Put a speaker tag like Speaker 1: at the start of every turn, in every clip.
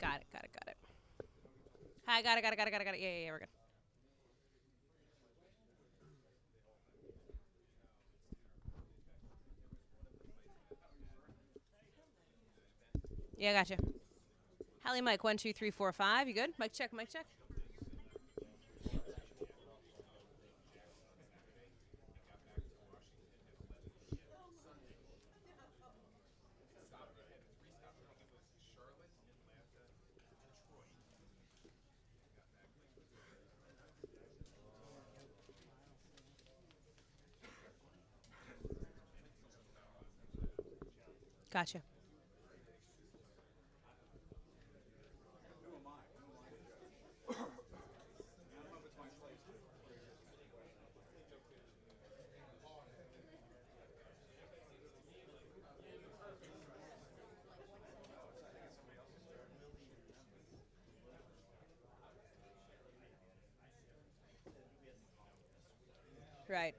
Speaker 1: Got it. Got it. Got it. Hi. Got it. Got it. Got it. Got it. Got it. Yeah. We're good. Yeah. Gotcha. Hallie, Mike. 1, 2, 3, 4, 5. You good? Mic check. Mic check. Gotcha. Right.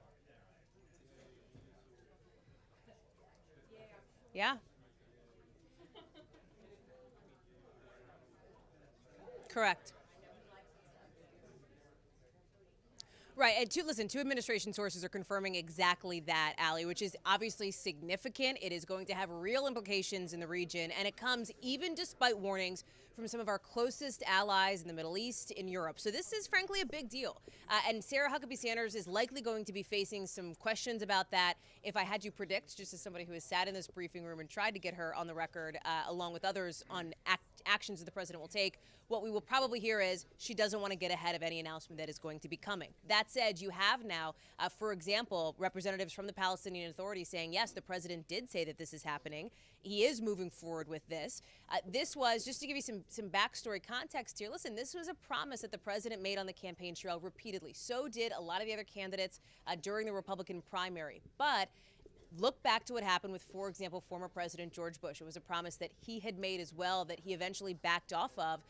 Speaker 1: Yeah. Correct. Right, and two administration sources are confirming exactly that, Ali, which is obviously significant. It is going to have real implications in the region, and it comes even despite warnings from some of our closest allies in the Middle East, in Europe. So this is frankly a big deal. And Sarah Huckabee Sanders is likely going to be facing some questions about that. If I had to predict, just as somebody who has sat in this briefing room and tried to get her on the record, along with others, on actions that the president will take, what we will probably hear is she doesn't want to get ahead of any announcement that is going to be coming. That said, you have now, for example, representatives from the Palestinian Authority saying, yes, the president did say that this is happening. He is moving forward with this. This was, just to give you some backstory context here, listen, this was a promise that the president made on the campaign trail repeatedly. So did a lot of the other candidates during the Republican primary. But look back to what happened with, for example, former President George Bush. It was a promise that he had made as well that he eventually backed off of,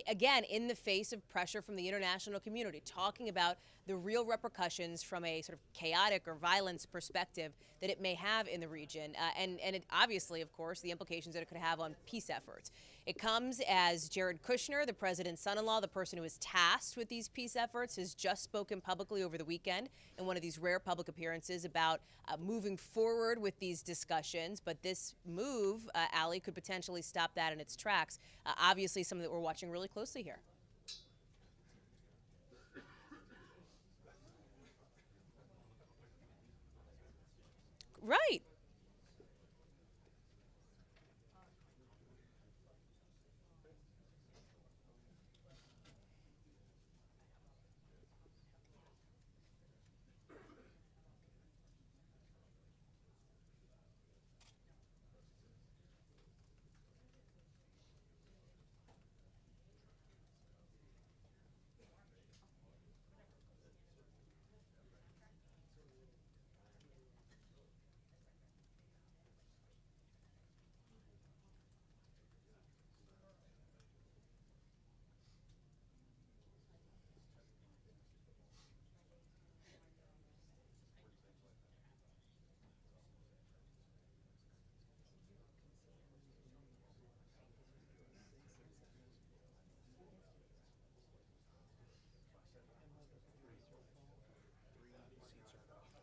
Speaker 1: again, in the face of pressure from the international community, talking about the real repercussions from a sort of chaotic or violence perspective that it may have in the region. And it obviously, of course, the implications that it could have on peace efforts. It comes as Jared Kushner, the president's son-in-law, the person who is tasked with these peace efforts, has just spoken publicly over the weekend in one of these rare public appearances about moving forward with these discussions. But this move, Ali, could potentially stop that in its tracks. Obviously, something that we're watching really closely here. Right.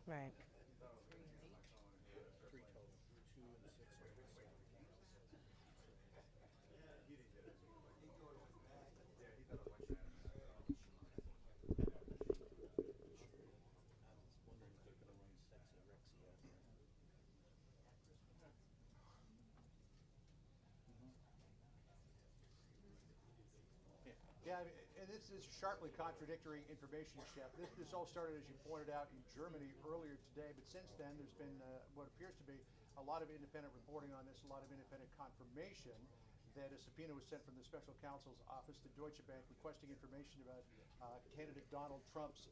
Speaker 1: Right.
Speaker 2: Yeah, I mean, and this is sharply contradictory information, Chef. This all started, as you pointed out, in Germany earlier today, but since then there's been what appears to be a lot of independent reporting on this, a lot of independent confirmation that a subpoena was sent from the special counsel's office to Deutsche Bank requesting information about candidate Donald Trump's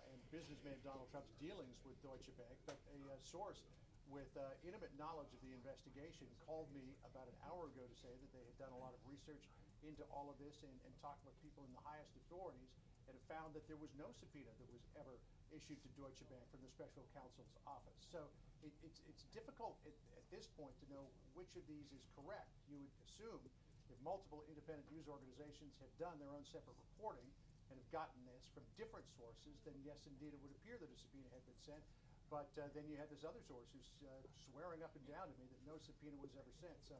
Speaker 2: and businessman Donald Trump's dealings with Deutsche Bank. But a source with intimate knowledge of the investigation called me about an hour ago to say that they had done a lot of research into all of this and talked with people in the highest authorities and have found that there was no subpoena that was ever issued to Deutsche Bank from the special counsel's office. So it's difficult at this point to know which of these is correct. You would assume if multiple independent news organizations had done their own separate reporting and have gotten this from different sources, then yes, indeed, it would appear that a subpoena had been sent. But then you had this other source who's swearing up and down to me that no subpoena was ever sent. So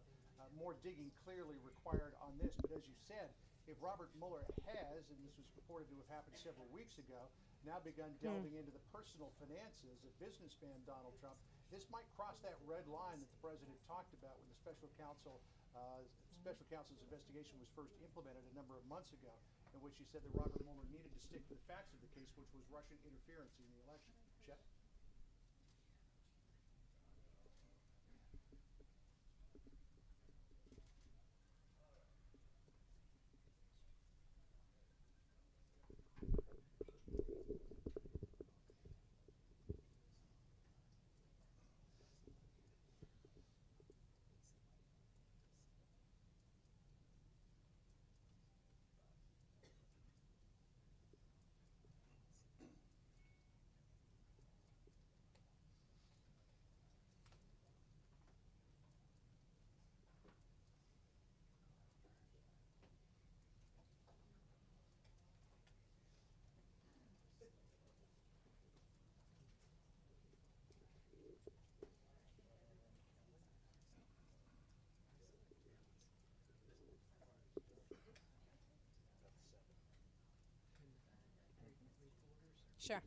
Speaker 2: more digging clearly required on this. But as you said, if Robert Mueller has, and this was reported to have happened several weeks ago, now begun delving into the personal finances of businessman Donald Trump, this might cross that red line that the president talked about when the special counsel's investigation was first implemented a number of months ago, in which he said that Robert Mueller needed to stick to the facts of the case, which was Russian interference in the election. Jeff?
Speaker 1: Sure.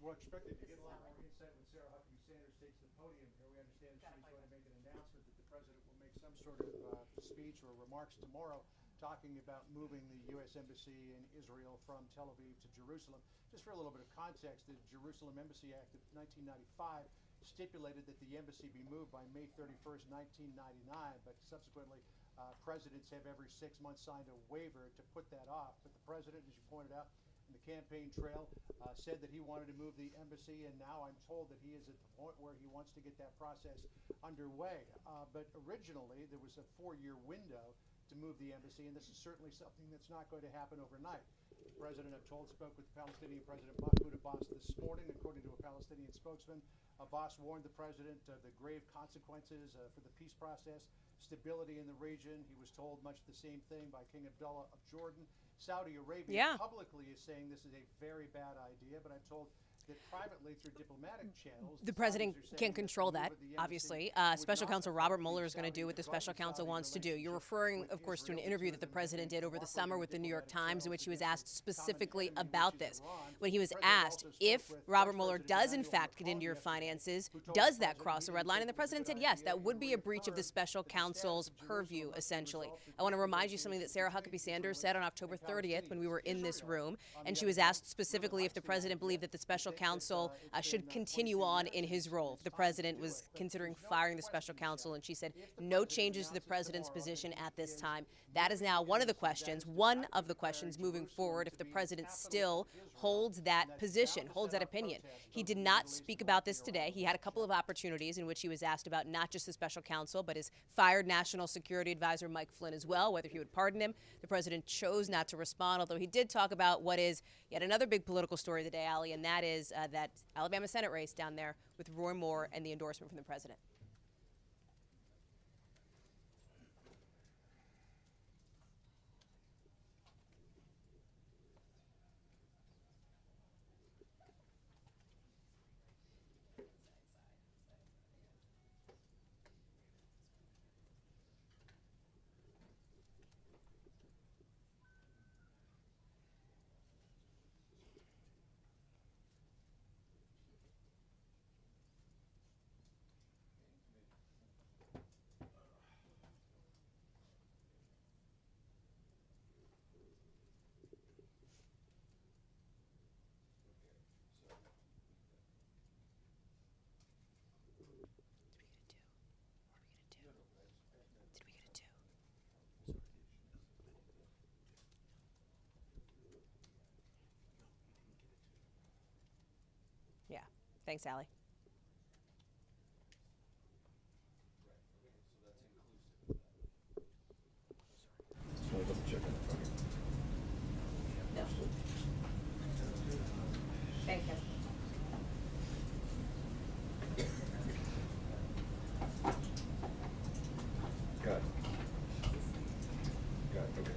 Speaker 2: We're expecting to get a lot more insight when Sarah Huckabee Sanders takes the podium here. We understand she's going to make an announcement that the president will make some sort of speech or remarks tomorrow talking about moving the U.S. Embassy in Israel from Tel Aviv to Jerusalem. Just for a little bit of context, the Jerusalem Embassy Act of 1995 stipulated that the embassy be moved by May 31st, 1999, but subsequently presidents have every 6 months signed a waiver to put that off. But the president, as you pointed out, in the campaign trail, said that he wanted to move the embassy, and now I'm told that he is at the point where he wants to get that process underway. But originally, there was a 4-year window to move the embassy, and this is certainly something that's not going to happen overnight. The president, I'm told, spoke with the Palestinian President Mahmoud Abbas this morning. According to a Palestinian spokesman, Abbas warned the president of the grave consequences for the peace process, stability in the region. He was told much the same thing by King Abdullah of Jordan. Saudi Arabia publicly is saying this is a very bad idea, but I'm told that privately through diplomatic channels,
Speaker 1: the president can't control that, obviously. Special Counsel Robert Mueller is going to do what the special counsel wants to do. You're referring, of course, to an interview that the president did over the summer with the New York Times, in which he was asked specifically about this. When he was asked if Robert Mueller does, in fact, get into your finances, does that cross a red line? And the president said, yes, that would be a breach of the special counsel's purview, essentially. I want to remind you something that Sarah Huckabee Sanders said on October 30th when we were in this room, and she was asked specifically if the president believed that the special counsel should continue on in his role. The president was considering firing the special counsel, and she said no changes to the president's position at this time. That is now one of the questions moving forward, if the president still holds that position, holds that opinion. He did not speak about this today. He had a couple of opportunities in which he was asked about not just the special counsel, but his fired National Security Advisor Mike Flynn as well, whether he would pardon him. The president chose not to respond, although he did talk about what is yet another big political story of the day, Ali, and that is that Alabama Senate race down there with Roy Moore and the endorsement from the president. Thanks, Allie.
Speaker 3: Just want to double check on the front.
Speaker 1: No. Thank you.
Speaker 3: Got it. Got it, okay.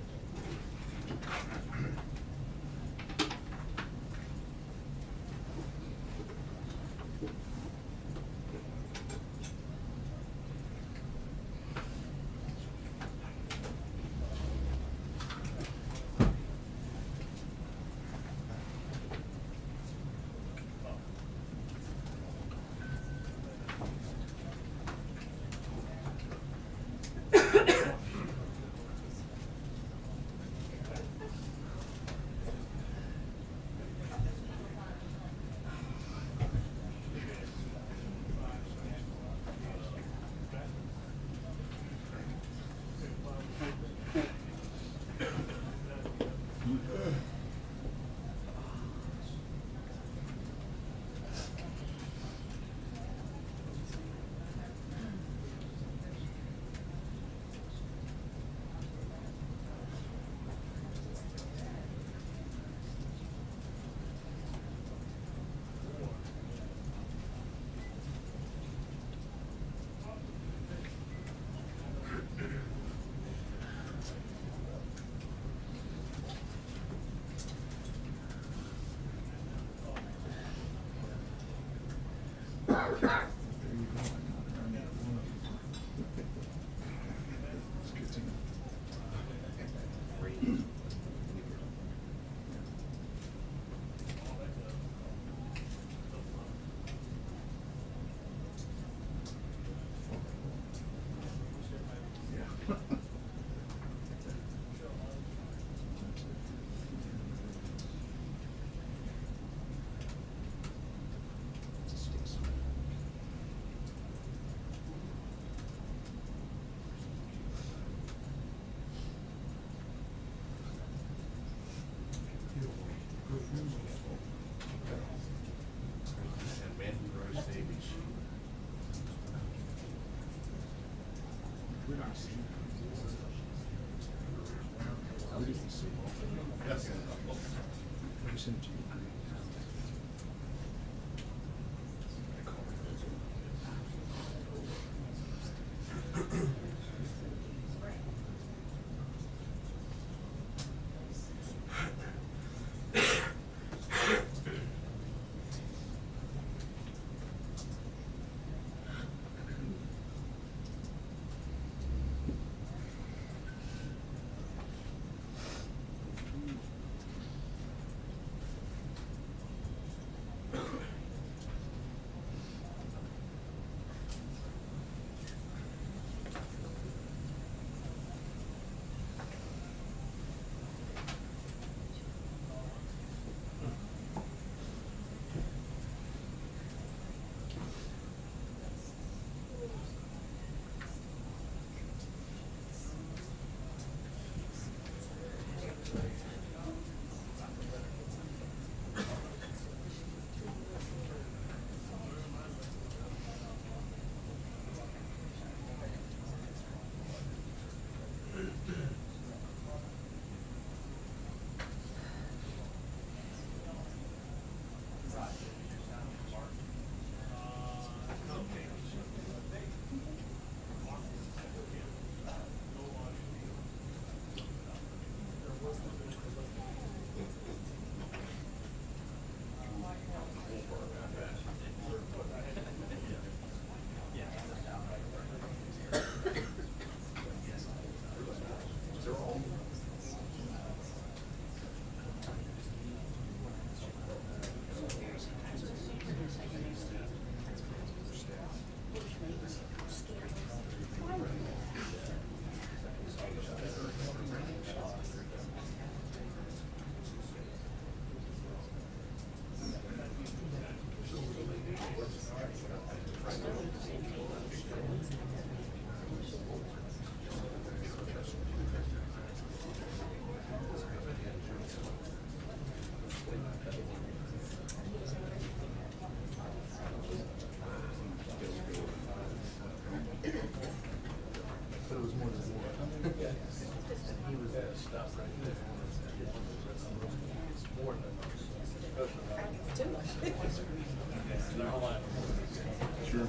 Speaker 3: Sure.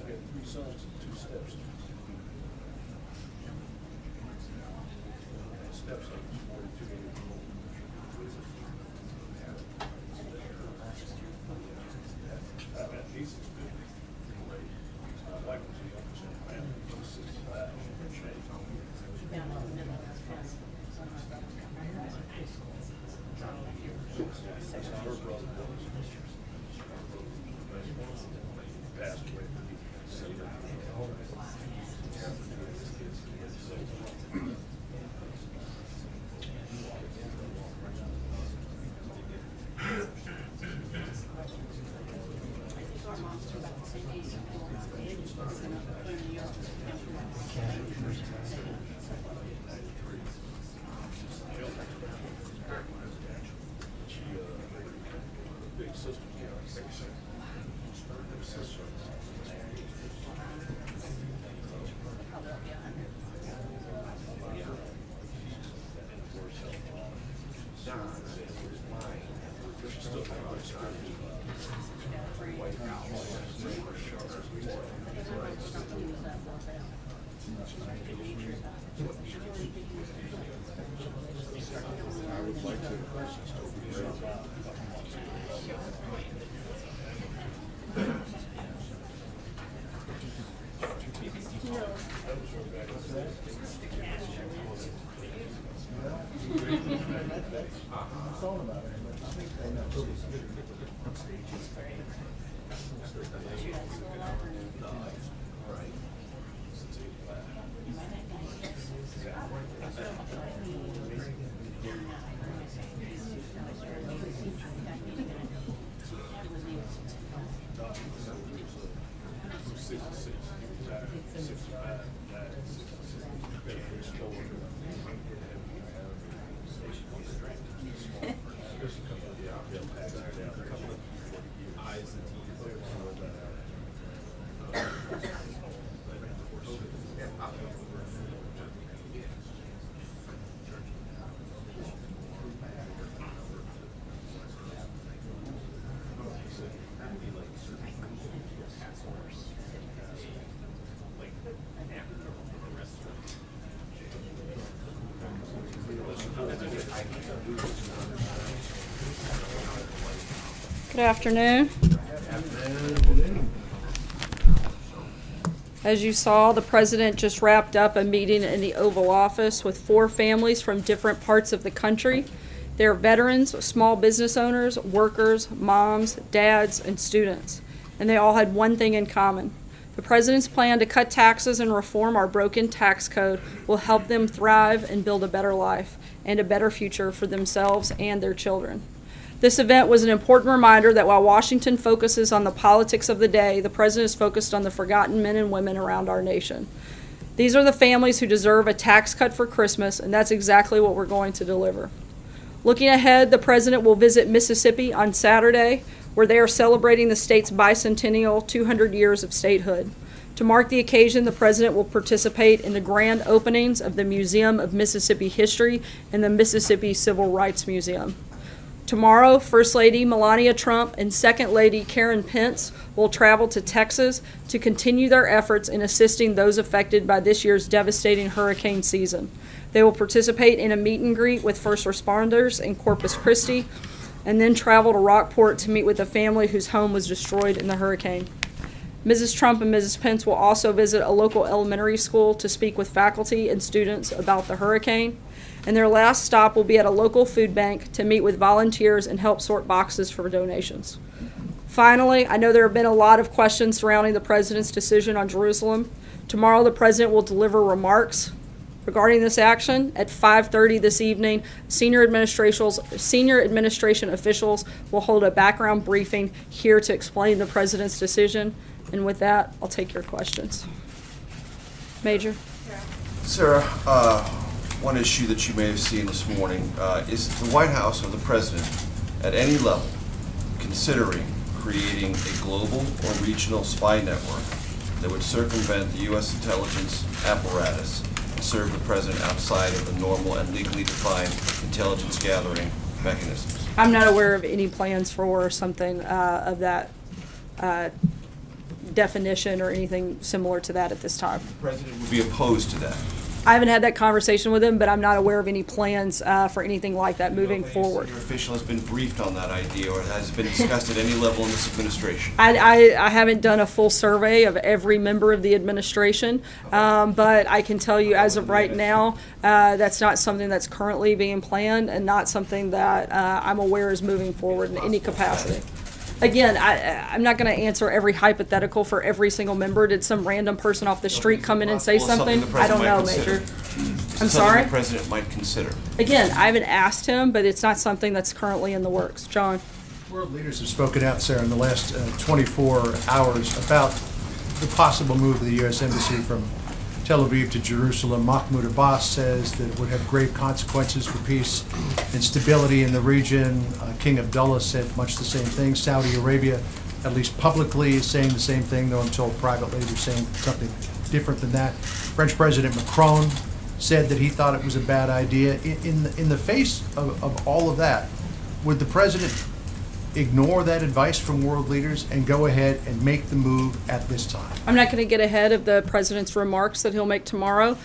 Speaker 3: Three sons and two steps. Stepson is 42 years old. He's 50. My wife was the youngest in the family. She's 65. That's how her brother was. Passed away. Big sister. Her sister. She's still kind of I would like to.
Speaker 4: Good afternoon. As you saw, the President just wrapped up a meeting in the Oval Office with 4 families from different parts of the country. They're veterans, small business owners, workers, moms, dads, and students. And they all had one thing in common. The President's plan to cut taxes and reform our broken tax code will help them thrive and build a better life and a better future for themselves and their children. This event was an important reminder that while Washington focuses on the politics of the day, the President is focused on the forgotten men and women around our nation. These are the families who deserve a tax cut for Christmas, and that's exactly what we're going to deliver. Looking ahead, the President will visit Mississippi on Saturday, where they are celebrating the state's bicentennial 200 years of statehood. To mark the occasion, the President will participate in the grand openings of the Museum of Mississippi History and the Mississippi Civil Rights Museum. Tomorrow, First Lady Melania Trump and Second Lady Karen Pence will travel to Texas to continue their efforts in assisting those affected by this year's devastating hurricane season. They will participate in a meet and greet with first responders in Corpus Christi and then travel to Rockport to meet with a family whose home was destroyed in the hurricane. Mrs. Trump and Mrs. Pence will also visit a local elementary school to speak with faculty and students about the hurricane. And their last stop will be at a local food bank to meet with volunteers and help sort boxes for donations. Finally, I know there have been a lot of questions surrounding the President's decision on Jerusalem. Tomorrow, the President will deliver remarks Regarding this action, at 5:30 this evening, senior administration officials will hold a background briefing here to explain the president's decision. And with that, I'll take your questions. Major?
Speaker 5: Sarah, one issue that you may have seen this morning is the White House or the president at any level considering creating a global or regional spy network that would circumvent the U.S. intelligence apparatus and serve the president outside of the normal and legally defined intelligence gathering mechanisms?
Speaker 4: I'm not aware of any plans for something of that definition or anything similar to that at this time.
Speaker 5: The president would be opposed to that.
Speaker 4: I haven't had that conversation with him, but I'm not aware of any plans for anything like that moving forward.
Speaker 5: Your official has been briefed on that idea or has been discussed at any level in this administration?
Speaker 4: I haven't done a full survey of every member of the administration, but I can tell you as of right now, that's not something that's currently being planned and not something that I'm aware is moving forward in any capacity. Again, I'm not going to answer every hypothetical for every single member. Did some random person off the street come in and say
Speaker 5: Well,
Speaker 4: something?
Speaker 5: the
Speaker 4: I don't
Speaker 5: president
Speaker 4: know,
Speaker 5: might
Speaker 4: Major.
Speaker 5: consider.
Speaker 4: I'm
Speaker 5: Something
Speaker 4: sorry?
Speaker 5: the president might consider.
Speaker 4: Again, I haven't asked him, but it's not something that's currently in the works. John?
Speaker 2: World leaders have spoken out, Sarah, in the last 24 hours about the possible move of the U.S. Embassy from Tel Aviv to Jerusalem. Mahmoud Abbas says that it would have grave consequences for peace and stability in the region. King Abdullah said much the same thing. Saudi Arabia, at least publicly, is saying the same thing, though I'm told privately they're saying something different than that. French President Macron said that he thought it was a bad idea. In the face of all of that, would the president ignore that advice from world leaders and go ahead and make the move at this time?
Speaker 4: I'm not going to get ahead of the president's remarks that he'll make tomorrow.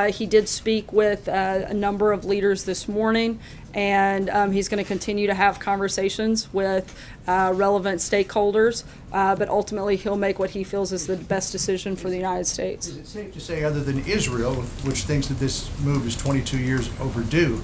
Speaker 4: He did speak with a number of leaders this morning, and he's going to continue to have conversations with relevant stakeholders, but ultimately he'll make what he feels is the best decision for the United States.
Speaker 2: Is it safe to say, other than Israel, which thinks that this move is 22 years overdue,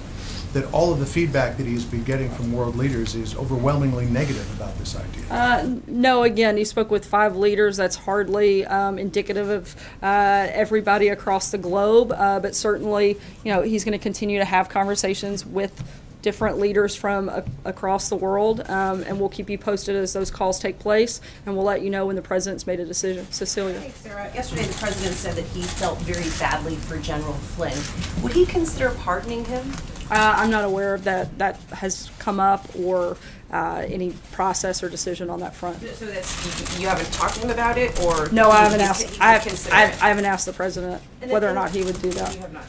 Speaker 2: that all of the feedback that he's been getting from world leaders is overwhelmingly negative about this idea?
Speaker 4: No, again, he spoke with 5 leaders. That's hardly indicative of everybody across the globe, but certainly, he's going to continue to have conversations with different leaders from across the world, and we'll keep you posted as those calls take place, and we'll let you know when the president's made a decision. Cecilia.
Speaker 6: Hey, Sarah. Yesterday, the president said that he felt very badly for General Flynn. Would he consider pardoning him?
Speaker 4: I'm not aware of that has come up or any process or decision on that front.
Speaker 6: So that's, you haven't talked to him about it, or?
Speaker 4: No, I haven't
Speaker 6: he
Speaker 4: asked.
Speaker 6: would
Speaker 4: I
Speaker 6: consider it?
Speaker 4: haven't asked the president
Speaker 6: And
Speaker 4: whether or
Speaker 6: then-
Speaker 4: not he would do that.
Speaker 6: You have not.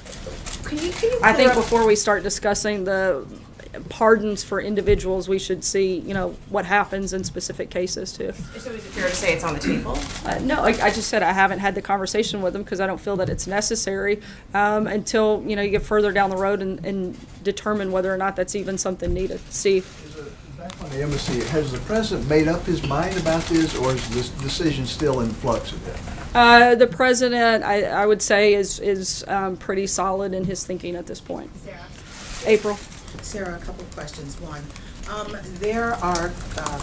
Speaker 6: Can you
Speaker 4: I think
Speaker 6: clear up-
Speaker 4: before we start discussing the pardons for individuals, we should see, what happens in specific cases too.
Speaker 6: So is it fair to say it's on the table?
Speaker 4: No, I just said I haven't had the conversation with him because I don't feel that it's necessary until, you get further down the road and determine whether or not that's even something needed. Steve?
Speaker 7: Back on the embassy, has the president made up his mind about this, or is this decision still in flux a bit?
Speaker 4: The president, I would say, is pretty solid in his thinking at this point.
Speaker 8: Sarah,
Speaker 4: April?
Speaker 8: Sarah, a couple of questions. One, there are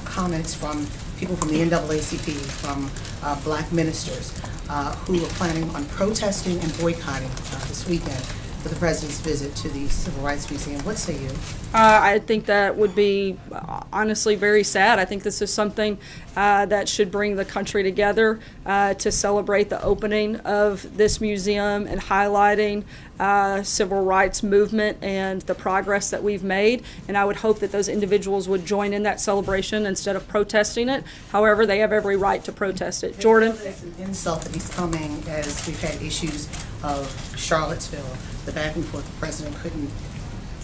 Speaker 8: comments from people from the NAACP, from black ministers, who are planning on protesting and boycotting this weekend for the president's visit to the Civil Rights Museum. What say you?
Speaker 4: I think that would be honestly very sad. I think this is something that should bring the country together to celebrate the opening of this museum and highlighting civil rights movement and the progress that we've made. And I would hope that those individuals would join in that celebration instead of protesting it. However, they have every right to protest it. Jordan?
Speaker 8: It's an insult that he's coming as we've had issues of Charlottesville, the back and forth. The president couldn't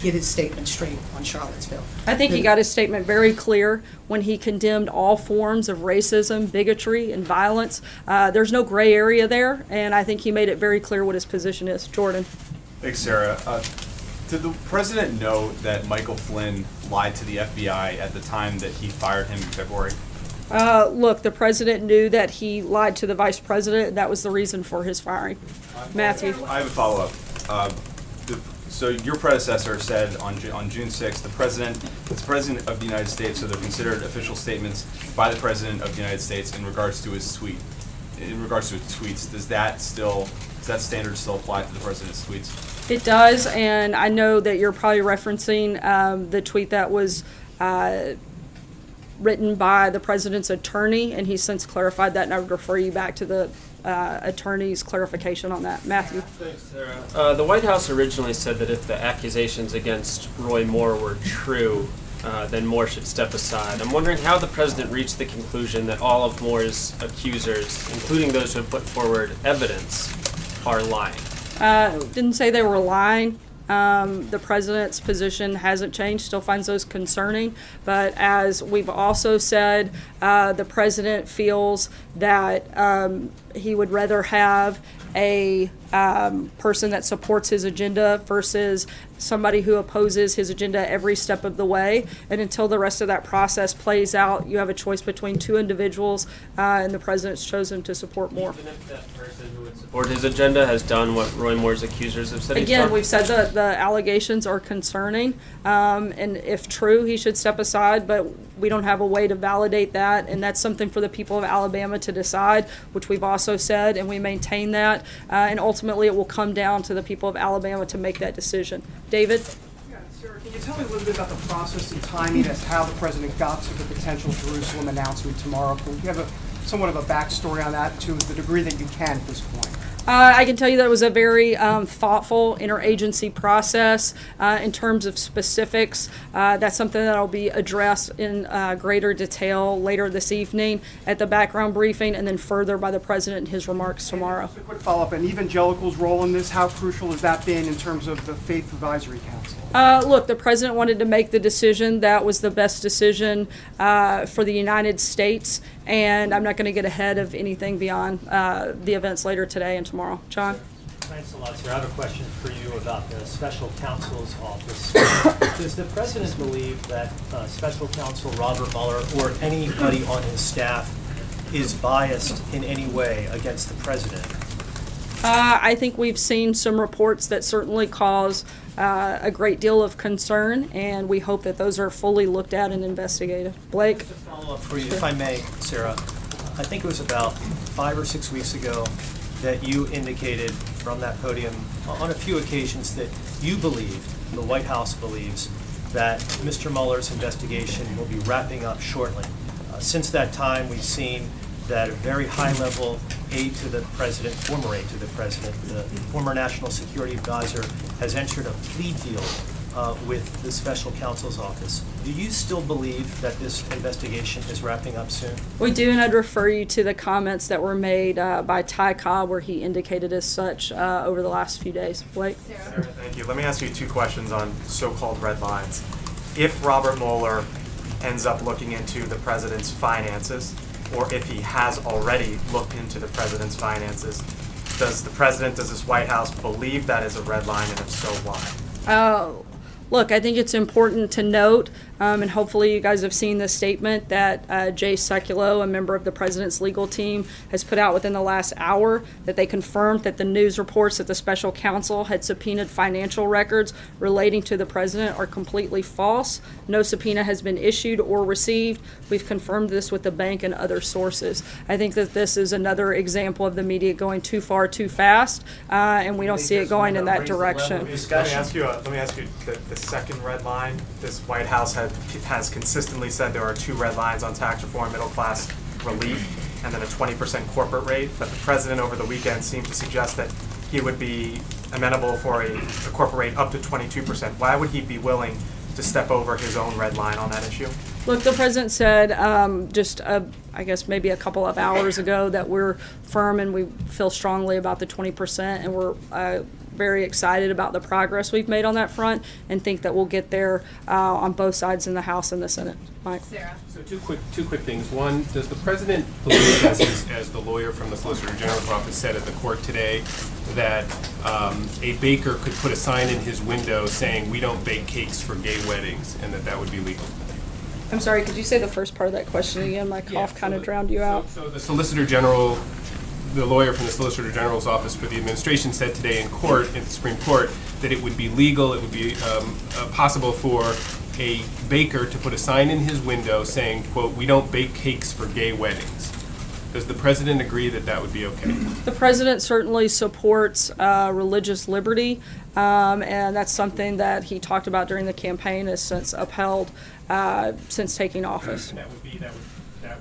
Speaker 8: get his statement straight on Charlottesville.
Speaker 4: I think he got his statement very clear when he condemned all forms of racism, bigotry, and violence. There's no gray area there, and I think he made it very clear what his position is. Jordan?
Speaker 9: Thanks, Sarah. Did the president know that Michael Flynn lied to the FBI at the time that he fired him in February?
Speaker 4: Look, the president knew that he lied to the vice president, and that was the reason for his firing. Matthew?
Speaker 9: I have a follow-up. So your predecessor said on June 6th, the president of the United States, so they're considered official statements by the president of the United States in regards to his tweet. in regards to his tweets, does that standard still apply to the president's tweets?
Speaker 4: It does, and I know that you're probably referencing the tweet that was written by the president's attorney, and he's since clarified that, and I would refer you back to the attorney's clarification on that. Matthew?
Speaker 10: Thanks, Sarah. The White House originally said that if the accusations against Roy Moore were true, then Moore should step aside. I'm wondering how the president reached the conclusion that all of Moore's accusers, including those who have put forward evidence, are lying.
Speaker 4: Didn't say they were lying. The president's position hasn't changed, still finds those concerning. But as we've also said, the president feels that he would rather have a person that supports his agenda versus somebody who opposes his agenda every step of the way. And until the rest of that process plays out, you have a choice between two individuals, and the president's chosen to support Moore.
Speaker 10: Even if that person who would support his agenda has done what Roy Moore's accusers have said he's
Speaker 4: Again,
Speaker 10: done?
Speaker 4: we've said that the allegations are concerning, and if true, he should step aside, but we don't have a way to validate that, and that's something for the people of Alabama to decide, which we've also said, and we maintain that, and ultimately it will come down to the people of Alabama to make that decision. David?
Speaker 11: Yeah, Sarah, can you tell me a little bit about the process and timing as to how the president got to the potential Jerusalem announcement tomorrow? Can you have somewhat of a backstory on that to the degree that you can at this point?
Speaker 4: I can tell you that it was a very thoughtful interagency process. In terms of specifics, that's something that will be addressed in greater detail later this evening at the background briefing, and then further by the president in his remarks tomorrow.
Speaker 11: Just a quick follow-up, and evangelicals' role in this, how crucial has that been in terms of the Faith Advisory Council?
Speaker 4: Look, the president wanted to make the decision that was the best decision for the United States, and I'm not going to get ahead of anything beyond the events later today and tomorrow. John?
Speaker 12: Thanks a lot, sir. I have a question for you about the special counsel's office. Does the president believe that special counsel Robert Mueller or anybody on his staff is biased in any way against the president?
Speaker 4: I think we've seen some reports that certainly cause a great deal of concern, and we hope that those are fully looked at and investigated. Blake?
Speaker 12: Just a follow-up for you, if I may, Sarah. I think it was about 5 or 6 weeks ago that you indicated from that podium on a few occasions that you believe, the White House believes, that Mr. Mueller's investigation will be wrapping up shortly. Since that time, we've seen that a very high-level aide to the president, former aide to the president, the former national security advisor, has entered a plea deal with the special counsel's office. Do you still believe that this investigation is wrapping up soon?
Speaker 4: We do, and I'd refer you to the comments that were made by Ty Cobb, where he indicated as such over the last few days. Blake?
Speaker 13: Sarah, thank you. Let me ask you 2 questions on so-called red lines. If Robert Mueller ends up looking into the president's finances, or if he has already looked into the president's finances, does this White House believe that is a red line, and if so, why?
Speaker 4: Look, I think it's important to note, and hopefully you guys have seen this statement that Jay Sekulow, a member of the president's legal team, has put out within the last hour, that they confirmed that the news reports that the special counsel had subpoenaed financial records relating to the president are completely false. No subpoena has been issued or received. We've confirmed this with the bank and other sources. I think that this is another example of the media going too far too fast, and we don't see it going in that direction.
Speaker 13: Let me ask you the second red line. This White House has consistently said there are 2 red lines on tax reform, middle class relief, and then a 20% corporate rate. But the president over the weekend seemed to suggest that he would be amenable for a corporate rate up to 22%. Why would he be willing to step over his own red line on that issue?
Speaker 4: Look, the president said I guess maybe a couple of hours ago that we're firm and we feel strongly about the 20%, and we're very excited about the progress we've made on that front, and think that we'll get there on both sides in the House and the Senate. Mike?
Speaker 6: Sarah?
Speaker 3: So two quick things. One, does the president believe, as the lawyer from the Solicitor General's office said at the court today, that a baker could put a sign in his window saying, "We don't bake cakes for gay weddings," and that would be legal?
Speaker 4: I'm sorry, could you say the first part of that question again? My cough kind of drowned you out.
Speaker 3: So the Solicitor General, the lawyer from the Solicitor General's office for the administration, said today in court, in the Supreme Court, that it would be legal, it would be possible for a baker to put a sign in his window saying, quote, "We don't bake cakes for gay weddings." Does the president agree that that would be okay?
Speaker 4: The president certainly supports religious liberty, and that's something that he talked about during the campaign, has since upheld since taking office.
Speaker 3: That would be,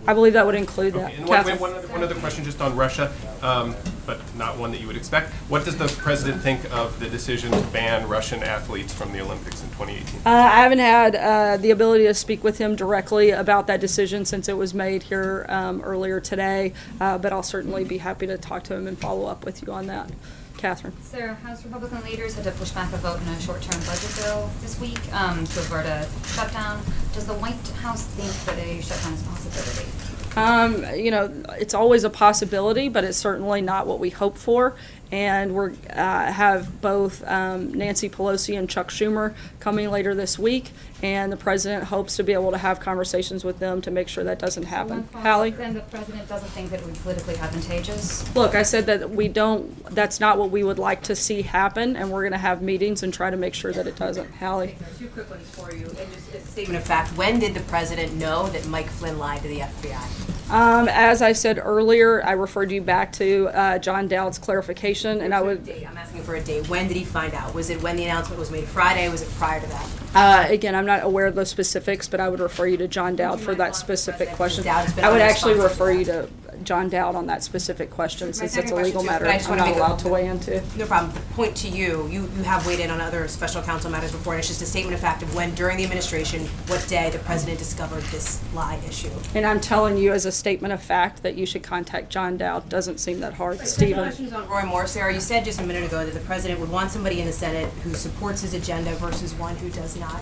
Speaker 4: I believe that would include that.
Speaker 3: Okay, and
Speaker 4: Catherine?
Speaker 3: one other question just on Russia, but not one that you would expect. What does the president think of the decision to ban Russian athletes from the Olympics in 2018?
Speaker 4: I haven't had the ability to speak with him directly about that decision since it was made here earlier today, but I'll certainly be happy to talk to him and follow up with you on that. Catherine.
Speaker 14: Sarah, House Republican leaders had to push back a vote in a short-term budget bill this week to avert a shutdown. Does the White House think that a shutdown is a possibility?
Speaker 4: You know, it's always a possibility, but it's certainly not what we hope for. And we're have both Nancy Pelosi and Chuck Schumer coming later this week, and the president hopes to be able to have conversations with them to make sure that doesn't happen. Hallie?
Speaker 14: Then the president doesn't think that it would be politically advantageous?
Speaker 4: Look, I said that we don't, that's not what we would like to see happen, and we're going to have meetings and try to make sure that it doesn't. Hallie?
Speaker 6: Two quick ones for you, and just a statement of fact. When did the president know that Mike Flynn lied to the FBI?
Speaker 4: As I said earlier, I referred you back to John Dowd's clarification, and I would.
Speaker 6: I'm asking for a date. When did he find out? Was it when the announcement was made Friday? Was it prior to that?
Speaker 4: Again, I'm not aware of those specifics, but I would refer you to John Dowd for that specific question.
Speaker 6: Dowd has been
Speaker 4: I would actually
Speaker 6: unresponsive
Speaker 4: refer
Speaker 6: to
Speaker 4: you to John Dowd on that specific question, since it's a
Speaker 6: second
Speaker 4: legal
Speaker 6: question, too,
Speaker 4: matter
Speaker 6: but I just
Speaker 4: I'm
Speaker 6: wanna
Speaker 4: not
Speaker 6: make a-
Speaker 4: allowed to weigh into.
Speaker 6: No problem. The point to you have weighed in on other special counsel matters before, and it's just a statement of fact of when, during the administration, what day the president discovered this lie issue.
Speaker 4: And I'm telling you as a statement of fact that you should contact John Dowd. Doesn't seem that hard. Stephen?
Speaker 6: Questions on Roy Moore. Sarah, you said just a minute ago that the president would want somebody in the Senate who supports his agenda versus one who does not.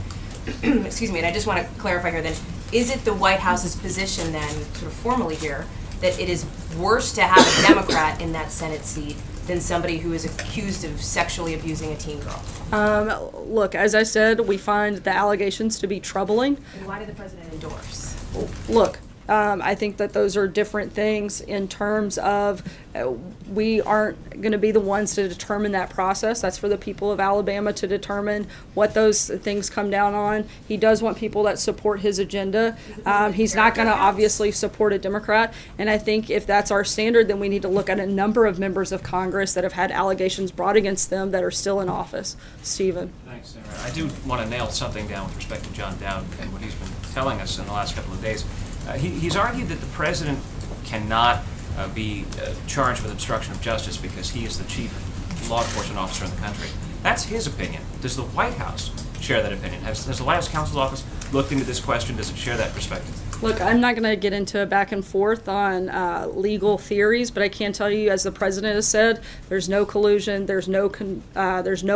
Speaker 6: Excuse me, and I just want to clarify here then, is it the White House's position then, sort of formally here, that it is worse to have a Democrat in that Senate seat than somebody who is accused of sexually abusing a teen girl?
Speaker 4: Look, as I said, we find the allegations to be troubling.
Speaker 6: And why did the president endorse?
Speaker 4: Look, I think that those are different things in terms of we aren't going to be the ones to determine that process. That's for the people of Alabama to determine what those things come down on. He does want people that support his agenda. He's not going to obviously support a Democrat. And I think if that's our standard, then we need to look at a number of members of Congress that have had allegations brought against them that are still in office. Stephen.
Speaker 15: Thanks, Sarah. I do want to nail something down with respect to John Dowd and what he's been telling us in the last couple of days. He's argued that the president cannot be charged with obstruction of justice because he is the chief law enforcement officer in the country. That's his opinion. Does the White House share that opinion? Has the White House counsel's office looked into this question? Does it share that perspective?
Speaker 4: Look, I'm not going to get into a back and forth on legal theories, but I can tell you, as the president has said, there's no collusion, there's no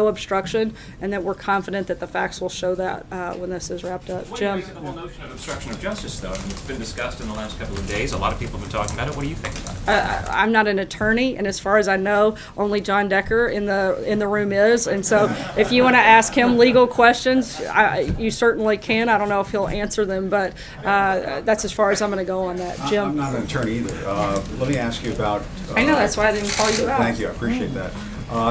Speaker 4: obstruction, and that we're confident that the facts will show that when this is wrapped up.
Speaker 15: What do you
Speaker 4: Jim?
Speaker 15: think of the whole notion of obstruction of justice, though? I mean, it's been discussed in the last couple of days. A lot of people have been talking about it. What do you think about it?
Speaker 4: I'm not an attorney, and as far as I know, only John Decker in the room is. And so, if you want to ask him legal questions, you certainly can. I don't know if he'll answer them, but that's as far as I'm going to go on that. Jim?
Speaker 16: I'm not an attorney either. Let me ask you about.
Speaker 4: I know, that's why I didn't call you out.
Speaker 16: Thank you, I appreciate that.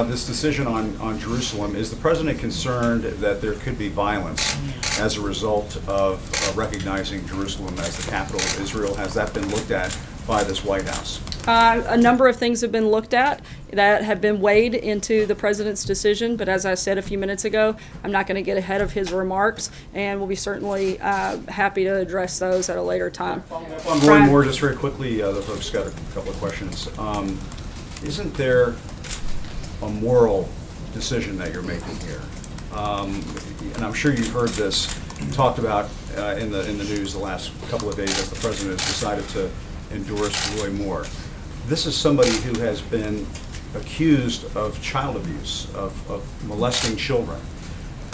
Speaker 16: This decision on Jerusalem, is the president concerned that there could be violence as a result of recognizing Jerusalem as the capital of Israel? Has that been looked at by this White House?
Speaker 4: A number of things have been looked at that have been weighed into the president's decision, but as I said a few minutes ago, I'm not going to get ahead of his remarks, and we'll be certainly happy to address those at a later time.
Speaker 16: On Roy Moore, just very quickly, the folks got a couple of questions. Isn't there a moral decision that you're making here? And I'm sure you've heard this talked about in the news the last couple of days as the president has decided to endorse Roy Moore. This is somebody who has been accused of child abuse, of molesting children.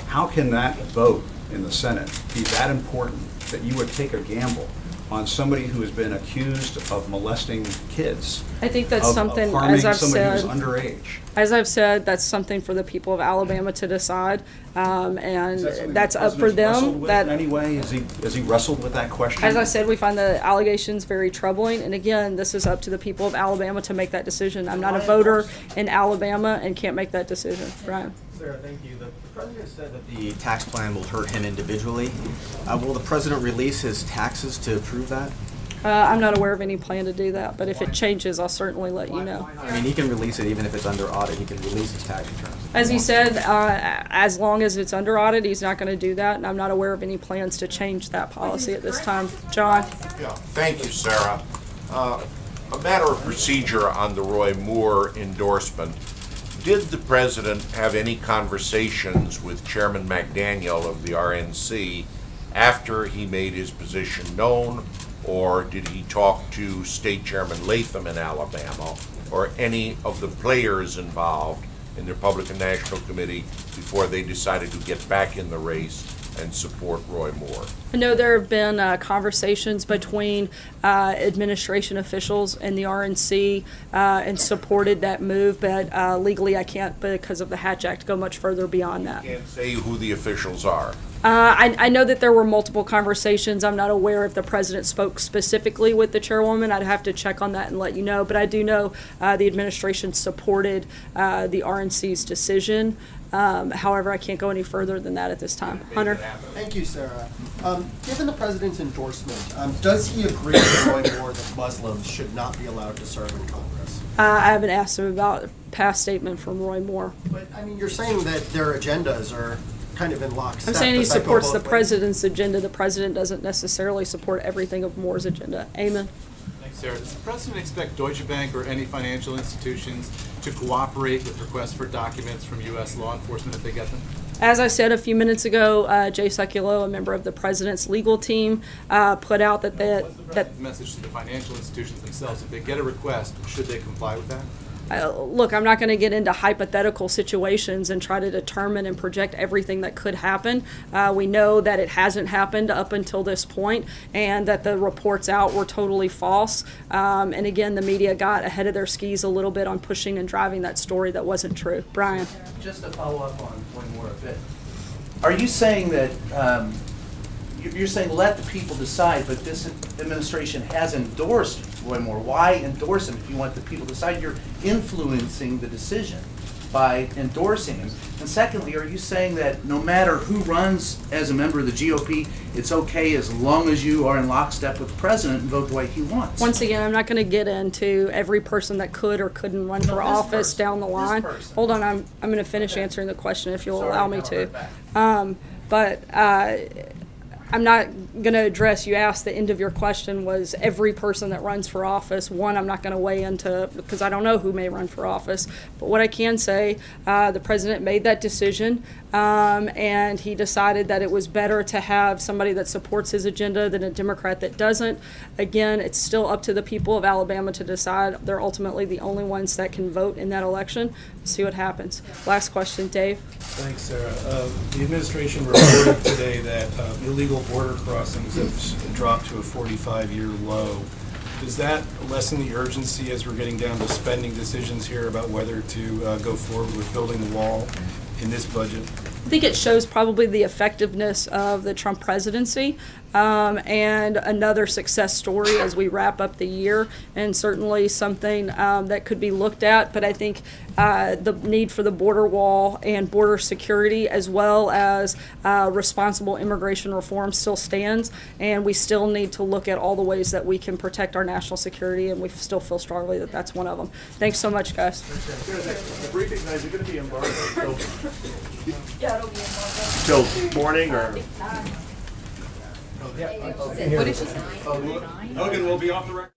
Speaker 16: How can that vote in the Senate be that important that you would take a gamble on somebody who has been accused of molesting kids?
Speaker 4: I think that's
Speaker 16: of
Speaker 4: something,
Speaker 16: harming
Speaker 4: as I've
Speaker 16: somebody
Speaker 4: said,
Speaker 16: who's underage?
Speaker 4: As I've said, that's something for the people of Alabama to decide, and that's up for them.
Speaker 16: That in any way, has he wrestled with that question?
Speaker 4: As I said, we find the allegations very troubling, and again, this is up to the people of Alabama to make that decision. I'm not a voter in Alabama and can't make that decision. Brian?
Speaker 17: Sarah, thank you. The president said that the tax plan will hurt him individually. Will the president release his taxes to prove that?
Speaker 4: I'm not aware of any plan to do that, but if it changes, I'll certainly let you know.
Speaker 17: I mean, he can release it even if it's under audit, he can release his tax returns.
Speaker 4: As he said, as long as it's under audit, he's not going to do that, and I'm not aware of any plans to change that policy at this time. John?
Speaker 18: Yeah, thank you, Sarah. A matter of procedure on the Roy Moore endorsement. Did the president have any conversations with Chairman McDaniel of the RNC after he made his position known, or did he talk to State Chairman Latham in Alabama, or any of the players involved in the Republican National Committee before they decided to get back in the race and support Roy Moore?
Speaker 4: I know there have been conversations between administration officials and the RNC and supported that move, but legally I can't, because of the Hatch Act, go much further beyond that.
Speaker 18: Can't say who the officials are.
Speaker 4: I know that there were multiple conversations. I'm not aware if the president spoke specifically with the chairwoman. I'd have to check on that and let you know. But I do know the administration supported the RNC's decision. However, I can't go any further than that at this time. Hunter?
Speaker 19: Thank you, Sarah. Given the president's endorsement, does he agree with Roy Moore that Muslims should not be allowed to serve in Congress?
Speaker 4: I haven't asked him about a past statement from Roy Moore.
Speaker 19: But, I mean, you're saying that their agendas are kind of in lockstep.
Speaker 4: I'm saying he
Speaker 19: Does that go
Speaker 4: supports the
Speaker 19: both ways?
Speaker 4: president's agenda. The president doesn't necessarily support everything of Moore's agenda. Amen.
Speaker 20: Thanks, Sarah. Does the president expect Deutsche Bank or any financial institutions to cooperate with requests for documents from U.S. law enforcement if they get them?
Speaker 4: As I said a few minutes ago, Jay Sekulow, a member of the president's legal team, put out that
Speaker 20: The message to the financial institutions themselves, if they get a request, should they comply with that?
Speaker 4: Look, I'm not going to get into hypothetical situations and try to determine and project everything that could happen. We know that it hasn't happened up until this point, and that the reports out were totally false. And again, the media got ahead of their skis a little bit on pushing and driving that story that wasn't true. Brian?
Speaker 21: Just to follow up on one more of it. Are you saying that, you're saying let the people decide, but this administration has endorsed Roy Moore? Why endorse him if you want the people to decide? You're influencing the decision by endorsing him. And secondly, are you saying that no matter who runs as a member of the GOP, it's okay as long as you are in lockstep with the president and vote the way he wants?
Speaker 4: Once again, I'm not going to get into every person that could or couldn't run for office down the line. Hold on, I'm going to finish answering the question if you'll allow me to. I'm not going to address, you asked, the end of your question was every person that runs for office. One, I'm not going to weigh into, because I don't know who may run for office. But what I can say, the president made that decision, and he decided that it was better to have somebody that supports his agenda than a Democrat that doesn't. Again, it's still up to the people of Alabama to decide. They're ultimately the only ones that can vote in that election. See what happens. Last question, Dave.
Speaker 22: Thanks, Sarah. The administration reported today that illegal border crossings have dropped to a 45-year low. Does that lessen the urgency as we're getting down to spending decisions here about whether to go forward with building the wall in this budget?
Speaker 4: I think it shows probably the effectiveness of the Trump presidency, and another success story as we wrap up the year, and certainly something that could be looked at. But I think the need for the border wall and border security, as well as responsible immigration reform, still stands, and we still need to look at all the ways that we can protect our national security, and we still feel strongly that that's one of them. Thanks so much, guys.
Speaker 23: The briefing tonight, is it going to be embargoed?
Speaker 14: Yeah, it'll be in
Speaker 23: Till morning or?
Speaker 14: What did she say?
Speaker 23: Hogan will be off the record.